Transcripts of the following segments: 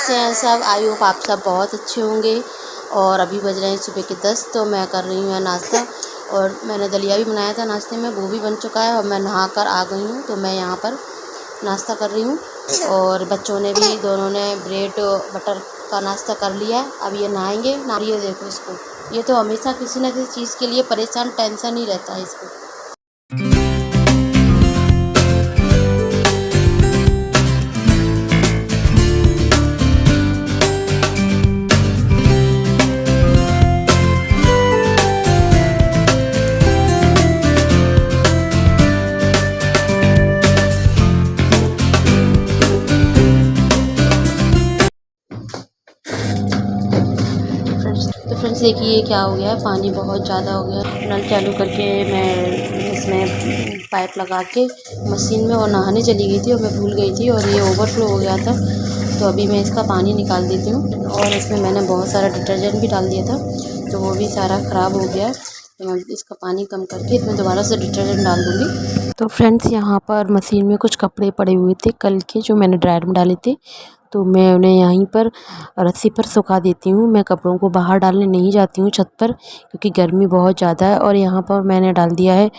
कैसे हैं सब? आई होप आप सब बहुत अच्छे होंगे। और अभी बज रहे हैं सुबह के 10। तो मैं कर रही हूँ नाश्ता, और मैंने दलिया भी बनाया था नाश्ते में, वो भी बन चुका है। और मैं नहा कर आ गई हूँ, तो मैं यहाँ पर नाश्ता कर रही हूँ। और बच्चों ने भी, दोनों ने ब्रेड बटर का नाश्ता कर लिया। अब ये नहाएंगे। ये देखो इसको, ये तो हमेशा किसी न किसी चीज़ के लिए परेशान, टेंशन ही रहता है इसको। तो फ्रेंड्स देखिए क्या हो गया है, पानी बहुत ज़्यादा हो गया। नल चालू करके मैं इसमें पाइप लगा के मशीन में और नहाने चली गई थी, और मैं भूल गई थी और ये ओवरफ्लो हो गया था। तो अभी मैं इसका पानी निकाल देती हूँ। और इसमें मैंने बहुत सारा डिटर्जेंट भी डाल दिया था, तो वो भी सारा ख़राब हो गया। तो मैं इसका पानी कम करके इसमें दोबारा से डिटर्जेंट डाल दूँगी। तो फ्रेंड्स यहाँ पर मशीन में कुछ कपड़े पड़े हुए थे कल के, जो मैंने ड्रायर में डाले थे। तो मैं उन्हें यहीं पर रस्सी पर सुखा देती हूँ। मैं कपड़ों को बाहर डालने नहीं जाती हूँ छत पर, क्योंकि गर्मी बहुत ज़्यादा है। और यहाँ पर मैंने डाल दिया है,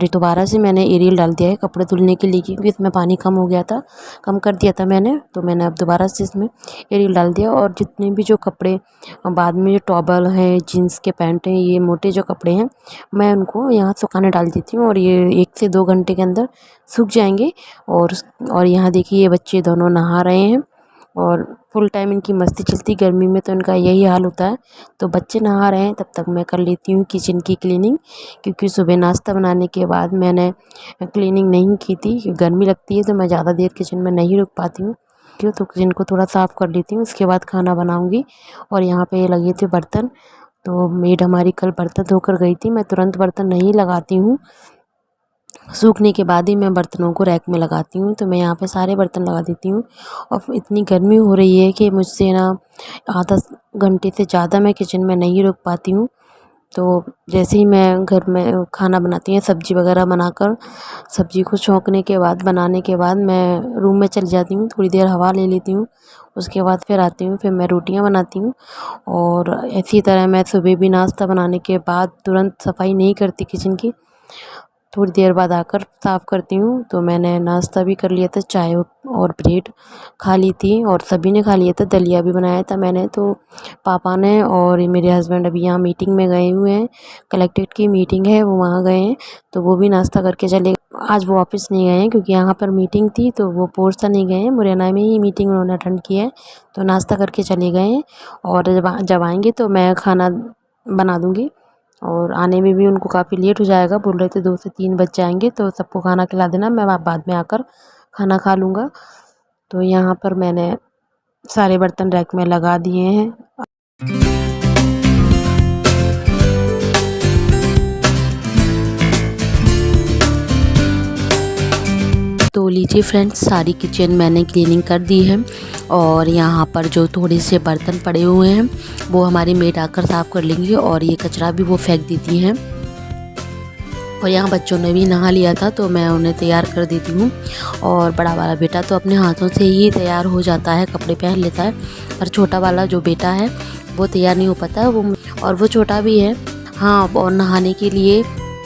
दोबारा से मैंने एरियल डाल दिया है कपड़े धुलने के लिए, क्योंकि इसमें पानी कम हो गया था, कम कर दिया था मैंने। तो मैंने अब दोबारा से इसमें एरियल डाल दिया। और जितने भी जो कपड़े बाद में, जो टॉवल हैं, जीन्स के पैंट हैं, ये मोटे जो कपड़े हैं, मैं उनको यहाँ सुखाने डाल देती हूँ। और ये 1 से 2 घंटे के अंदर सूख जाएंगे। और यहाँ देखिए ये बच्चे दोनों नहा रहे हैं, और फुल टाइम इनकी मस्ती चलती। गर्मी में तो इनका यही हाल होता है। तो बच्चे नहा रहे हैं, तब तक मैं कर लेती हूँ किचन की क्लीनिंग, क्योंकि सुबह नाश्ता बनाने के बाद मैंने क्लीनिंग नहीं की थी। गर्मी लगती है तो मैं ज़्यादा देर किचन में नहीं रुक पाती हूँ, तो किचन को थोड़ा साफ़ कर लेती हूँ, उसके बाद खाना बनाऊँगी। और यहाँ पे लगे थे बर्तन, तो मेड हमारी कल बर्तन धोकर गई थी। मैं तुरंत बर्तन नहीं लगाती हूँ, सूखने के बाद ही मैं बर्तनों को रैक में लगाती हूँ। तो मैं यहाँ पे सारे बर्तन लगा देती हूँ। और इतनी गर्मी हो रही है कि मुझसे ना आधा घंटे से ज़्यादा मैं किचन में नहीं रुक पाती हूँ। तो जैसे ही मैं घर में खाना बनाती हूँ, सब्ज़ी वगैरह बनाकर, सब्ज़ी को छौंकने के बाद, बनाने के बाद मैं रूम में चली जाती हूँ, थोड़ी देर हवा ले लेती हूँ। उसके बाद फिर आती हूँ, फिर मैं रोटियाँ बनाती हूँ। और इसी तरह मैं सुबह भी नाश्ता बनाने के बाद तुरंत सफाई नहीं करती किचन की, थोड़ी देर बाद आकर साफ़ करती हूँ। तो मैंने नाश्ता भी कर लिया था, चाय और ब्रेड खा ली थी, और सभी ने खा लिया था। दलिया भी बनाया था मैंने। तो पापा ने और मेरे हस्बैंड अभी यहाँ मीटिंग में गए हुए हैं, कलेक्ट्रेट की मीटिंग है, वो वहाँ गए हैं। तो वो भी नाश्ता करके चले। आज वो ऑफिस नहीं गए हैं, क्योंकि यहाँ पर मीटिंग थी, तो वो पोरसा नहीं गए हैं, मुरैना में ही मीटिंग उन्होंने अटेंड की है। तो नाश्ता करके चले गए हैं। और जब आएँगे तो मैं खाना बना दूँगी। और आने में भी उनको काफ़ी लेट हो जाएगा, बोल रहे थे 2 से 3 बज जाएंगे। तो सबको खाना खिला देना, मैं बाद में आकर खाना खा लूँगा। तो यहाँ पर मैंने सारे बर्तन रैक में लगा दिए हैं। तो लीजिए फ्रेंड्स, सारी किचन मैंने क्लीनिंग कर दी है। और यहाँ पर जो थोड़े से बर्तन पड़े हुए हैं, वो हमारी मेड आकर साफ़ कर लेंगी, और ये कचरा भी वो फेंक देती हैं। और यहाँ बच्चों ने भी नहा लिया था, तो मैं उन्हें तैयार कर देती हूँ। और बड़ा वाला बेटा तो अपने हाथों से ही तैयार हो जाता है, कपड़े पहन लेता है। और छोटा वाला जो बेटा है, वो तैयार नहीं हो पाता है, और वो छोटा भी है। हाँ, और नहाने के लिए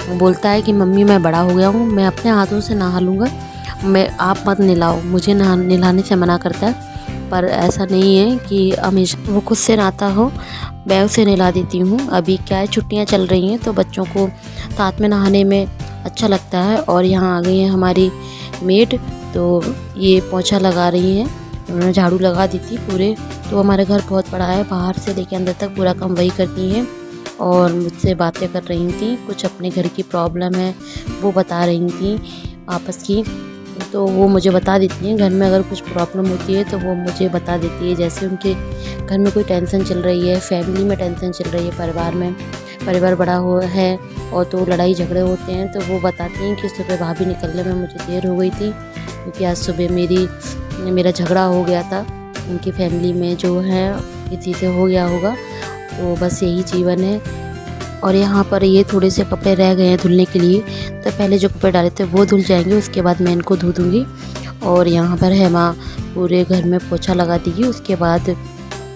बोलता है कि मम्मी मैं बड़ा हो गया हूँ, मैं अपने हाथों से नहा लूँगा, आप मत नहलाओ, मुझे नहलाने से मना करता है। पर ऐसा नहीं है कि हमेशा वो खुद से नहाता हो, मैं उसे नहला देती हूँ। अभी क्या है, छुट्टियाँ चल रही हैं, तो बच्चों को साथ में नहाने में अच्छा लगता है। और यहाँ आ गई है हमारी मेड, तो ये पोंछा लगा रही हैं, उन्होंने झाड़ू लगा दी थी पूरे। तो हमारे घर बहुत बड़ा है, बाहर से लेकर अंदर तक पूरा काम वही करती हैं। और मुझसे बातें कर रही थी, कुछ अपने घर की प्रॉब्लम है वो बता रही थी आपस की। तो वो मुझे बता देती हैं, घर में अगर कुछ प्रॉब्लम होती है तो वो मुझे बता देती है। जैसे उनके घर में कोई टेंशन चल रही है, फैमिली में टेंशन चल रही है, परिवार बड़ा हो है, और तो लड़ाई झगड़े होते हैं, तो वो बताती हैं कि सुबह भाभी निकलने में मुझे देर हो गई थी, क्योंकि आज सुबह मेरा झगड़ा हो गया था उनकी फैमिली में, जो है किसी से हो गया होगा। तो बस यही जीवन है। और यहाँ पर ये थोड़े से कपड़े रह गए हैं धुलने के लिए, तो पहले जो कपड़े डाले थे वो धुल जाएंगे, उसके बाद मैं इनको धो दूँगी। और यहाँ पर हेमा पूरे घर में पोछा लगा देगी। उसके बाद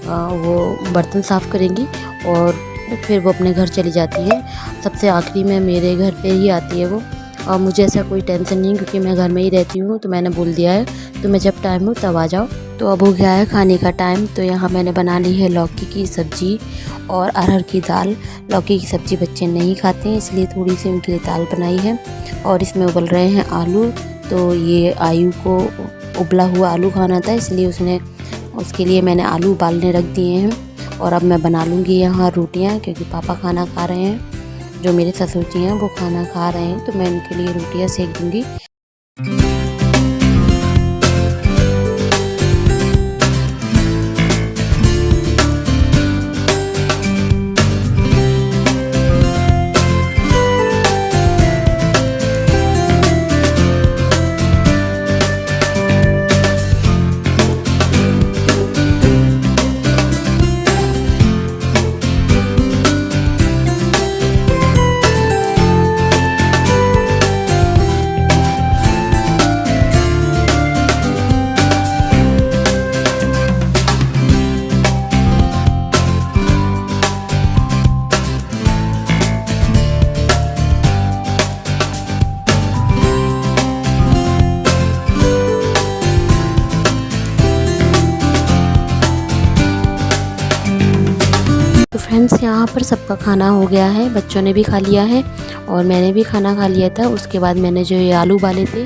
वो बर्तन साफ़ करेंगी और फिर वो अपने घर चली जाती है। सबसे आखिरी में मेरे घर पे ही आती है वो। और मुझे ऐसा कोई टेंशन नहीं क्योंकि मैं घर में ही रहती हूँ, तो मैंने बोल दिया है तुम्हें जब टाइम हो तब आ जाओ। तो अब हो गया है खाने का टाइम। तो यहाँ मैंने बना ली है लौकी की सब्ज़ी और अरहर की दाल। लौकी की सब्ज़ी बच्चे नहीं खाते हैं, इसलिए थोड़ी सी उनके लिए दाल बनाई है। और इसमें उबल रहे हैं आलू। तो ये आयु को उबला हुआ आलू खाना था, इसलिए उसके लिए मैंने आलू उबालने रख दिए हैं। और अब मैं बना लूँगी यहाँ रोटियाँ, क्योंकि पापा खाना खा रहे हैं। जो मेरे ससुर जी हैं वो खाना खा रहे हैं, तो मैं उनके लिए रोटियाँ सेक दूँगी। तो फ्रेंड्स यहाँ पर सबका खाना हो गया है, बच्चों ने भी खा लिया है और मैंने भी खाना खा लिया था। उसके बाद मैंने जो ये आलू उबाले थे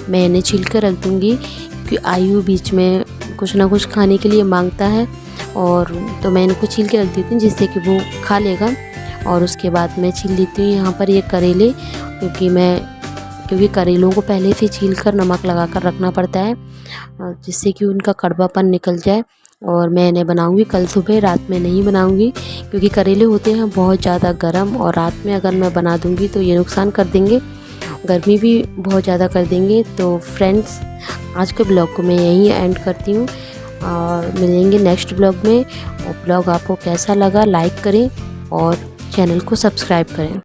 मैं इन्हें छील कर रख दूँगी, क्योंकि आयु बीच में कुछ ना कुछ खाने के लिए मांगता है। और तो मैं इनको छील के रख देती हूँ जिससे कि वो खा लेगा। और उसके बाद मैं छील लेती हूँ यहाँ पर ये करेले, क्योंकि करेलों को पहले से छील कर नमक लगा कर रखना पड़ता है, जिससे कि उनका कड़वापन निकल जाए। और मैं इन्हें बनाऊंगी कल सुबह, रात में नहीं बनाऊंगी, क्योंकि करेले होते हैं बहुत ज़्यादा गर्म, और रात में अगर मैं बना दूंगी तो ये नुकसान कर देंगे, गर्मी भी बहुत ज़्यादा कर देंगे। तो फ्रेंड्स आज के ब्लॉग को मैं यहीं एंड करती हूँ और मिलेंगे नेक्स्ट ब्लॉग में। और ब्लॉग आपको कैसा लगा लाइक करें और चैनल को सब्सक्राइब करें।